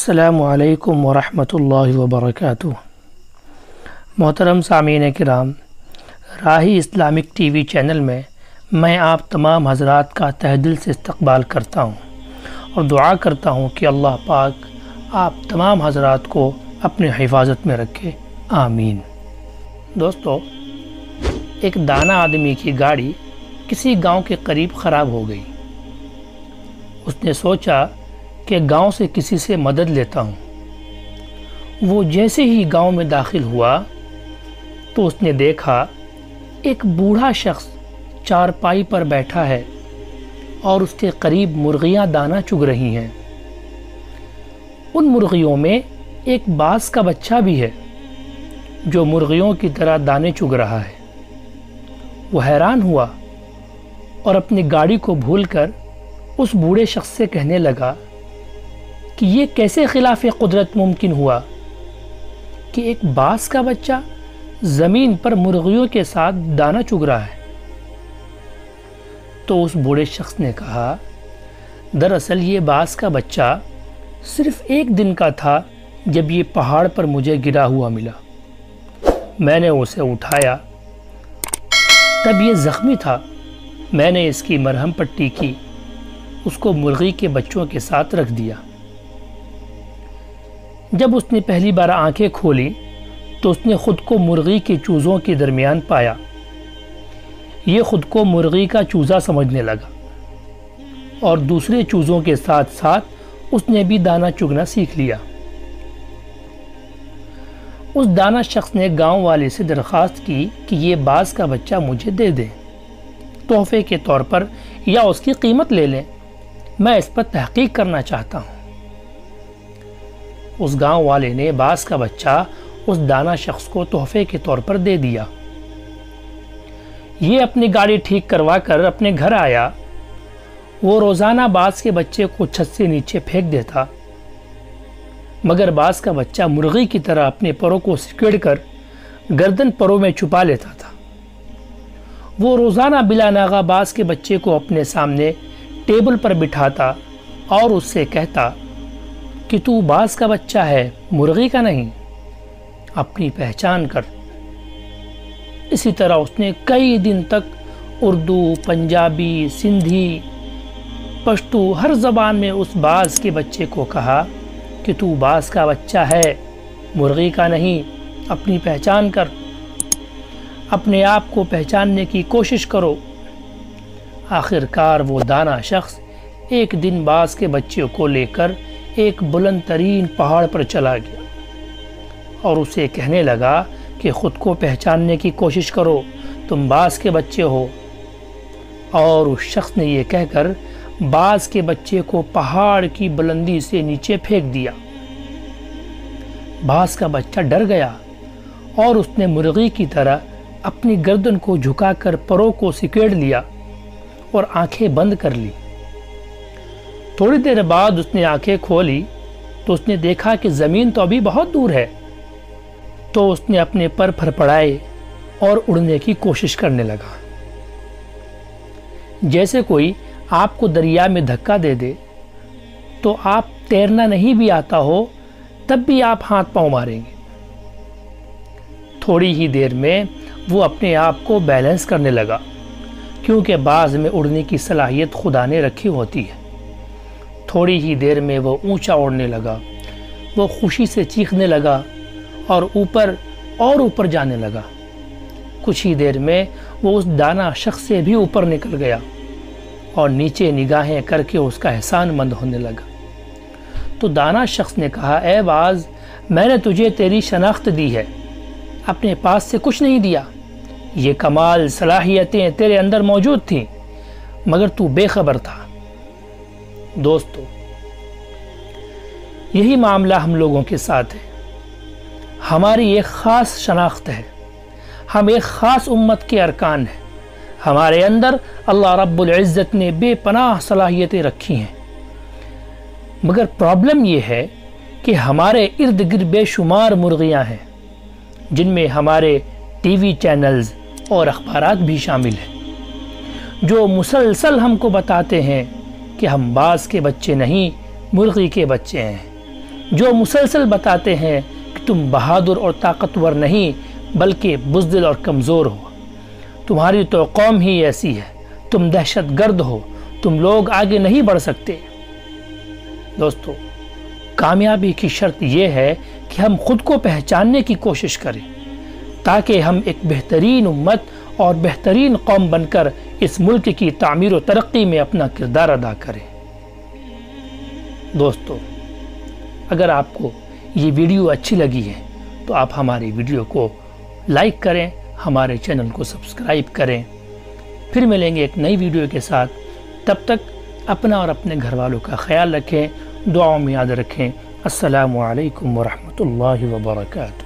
अस्सलामु अलैकुम वरहमतुल्लाहि वबरकातुह। मोहतरम सामीन किराम, राही इस्लामिक टीवी चैनल में मैं आप तमाम हज़रात का तहे दिल से इस्तक़बाल करता हूँ और दुआ करता हूँ कि अल्लाह पाक आप तमाम हज़रात को अपने हिफाजत में रखे, आमीन। दोस्तों, एक दाना आदमी की गाड़ी किसी गांव के करीब ख़राब हो गई। उसने सोचा कि गांव से किसी से मदद लेता हूँ। वो जैसे ही गांव में दाखिल हुआ तो उसने देखा एक बूढ़ा शख्स चारपाई पर बैठा है और उसके करीब मुर्गियाँ दाना चुग रही हैं। उन मुर्गियों में एक बाज का बच्चा भी है जो मुर्गियों की तरह दाने चुग रहा है। वो हैरान हुआ और अपनी गाड़ी को भूलकर उस बूढ़े शख्स से कहने लगा कि ये कैसे खिलाफ़े कुदरत मुमकिन हुआ कि एक बाज का बच्चा ज़मीन पर मुर्गियों के साथ दाना चुग रहा है। तो उस बूढ़े शख्स ने कहा, दरअसल ये बाज का बच्चा सिर्फ एक दिन का था जब ये पहाड़ पर मुझे गिरा हुआ मिला। मैंने उसे उठाया, तब ये ज़ख्मी था। मैंने इसकी मरहम पट्टी की, उसको मुर्गी के बच्चों के साथ रख दिया। जब उसने पहली बार आंखें खोली तो उसने खुद को मुर्गी के चूज़ों के दरमियान पाया। ये खुद को मुर्गी का चूज़ा समझने लगा और दूसरे चूज़ों के साथ साथ उसने भी दाना चुगना सीख लिया। उस दाना शख्स ने गांव वाले से दरख्वास्त की कि ये बाज का बच्चा मुझे दे दें, तोहफे के तौर पर, या उसकी कीमत ले लें। मैं इस पर तहकीक करना चाहता हूँ। उस गांव वाले ने बाज का बच्चा उस दाना शख्स को तोहफे के तौर पर दे दिया। ये अपनी गाड़ी ठीक करवा कर अपने घर आया। वो रोज़ाना बाज के बच्चे को छत से नीचे फेंक देता, मगर बाज का बच्चा मुर्गी की तरह अपने परों को सिकेड़ कर गर्दन परों में छुपा लेता था। वो रोज़ाना बिला नागा बाज के बच्चे को अपने सामने टेबल पर बिठाता और उससे कहता कि तू बाज का बच्चा है, मुर्गी का नहीं, अपनी पहचान कर। इसी तरह उसने कई दिन तक उर्दू, पंजाबी, सिंधी, पश्तो हर ज़बान में उस बाज के बच्चे को कहा कि तू बाज का बच्चा है, मुर्गी का नहीं, अपनी पहचान कर, अपने आप को पहचानने की कोशिश करो। आखिरकार वो दाना शख्स एक दिन बाज के बच्चे को लेकर एक बुलंद तरीन पहाड़ पर चला गया और उसे कहने लगा कि ख़ुद को पहचानने की कोशिश करो, तुम बाज के बच्चे हो। और उस शख्स ने यह कहकर बाज के बच्चे को पहाड़ की बुलंदी से नीचे फेंक दिया। बाज का बच्चा डर गया और उसने मुर्गी की तरह अपनी गर्दन को झुकाकर परों को सिकेड़ लिया और आंखें बंद कर ली। थोड़ी देर बाद उसने आंखें खोली तो उसने देखा कि ज़मीन तो अभी बहुत दूर है। तो उसने अपने पर फड़फड़ाए और उड़ने की कोशिश करने लगा। जैसे कोई आपको दरिया में धक्का दे दे तो आप तैरना नहीं भी आता हो तब भी आप हाथ पांव मारेंगे। थोड़ी ही देर में वो अपने आप को बैलेंस करने लगा, क्योंकि बाज में उड़ने की सलाहियत खुदा ने रखी होती है। थोड़ी ही देर में वो ऊंचा उड़ने लगा। वो खुशी से चीखने लगा और ऊपर जाने लगा। कुछ ही देर में वो उस दाना शख्स से भी ऊपर निकल गया और नीचे निगाहें करके उसका एहसानमंद होने लगा। तो दाना शख्स ने कहा, ए बाज, मैंने तुझे तेरी शनाख्त दी है, अपने पास से कुछ नहीं दिया। ये कमाल सलाहियतें तेरे अंदर मौजूद थीं, मगर तू बेखबर था। दोस्तों, यही मामला हम लोगों के साथ है। हमारी एक ख़ास शनाख्त है, हम एक ख़ास उम्मत के अरकान हैं। हमारे अंदर अल्लाह रब्बुल इज़्ज़त ने बेपनाह सलाहियतें रखी हैं, मगर प्रॉब्लम यह है कि हमारे इर्द गिर्द बेशुमार मुर्गियाँ हैं, जिनमें हमारे टीवी चैनल्स और अखबारात भी शामिल हैं, जो मुसलसल हमको बताते हैं कि हम बाज के बच्चे नहीं, मुर्गी के बच्चे हैं। جو مسلسل بتاتے ہیں کہ تم بہادر اور طاقتور نہیں بلکہ بزدل اور کمزور ہو، تمہاری تو قوم ہی ایسی ہے، تم دہشت گرد ہو، تم لوگ آگے نہیں بڑھ سکتے۔ دوستو، کامیابی کی شرط یہ ہے کہ ہم خود کو پہچاننے کی کوشش کریں تاکہ ہم ایک بہترین امت اور بہترین قوم بن کر اس ملک کی تعمیر و ترقی میں اپنا کردار ادا کریں۔ دوستو، اگر آپ کو یہ ویڈیو اچھی لگی ہے تو آپ ہماری ویڈیو کو لائک کریں، ہمارے چینل کو سبسکرائب کریں۔ پھر ملیں گے ایک نئی ویڈیو کے ساتھ، تب تک اپنا اور اپنے گھر والوں کا خیال رکھیں، دعاؤں میں یاد رکھیں۔ السلام علیکم ورحمۃ اللہ وبرکاتہ۔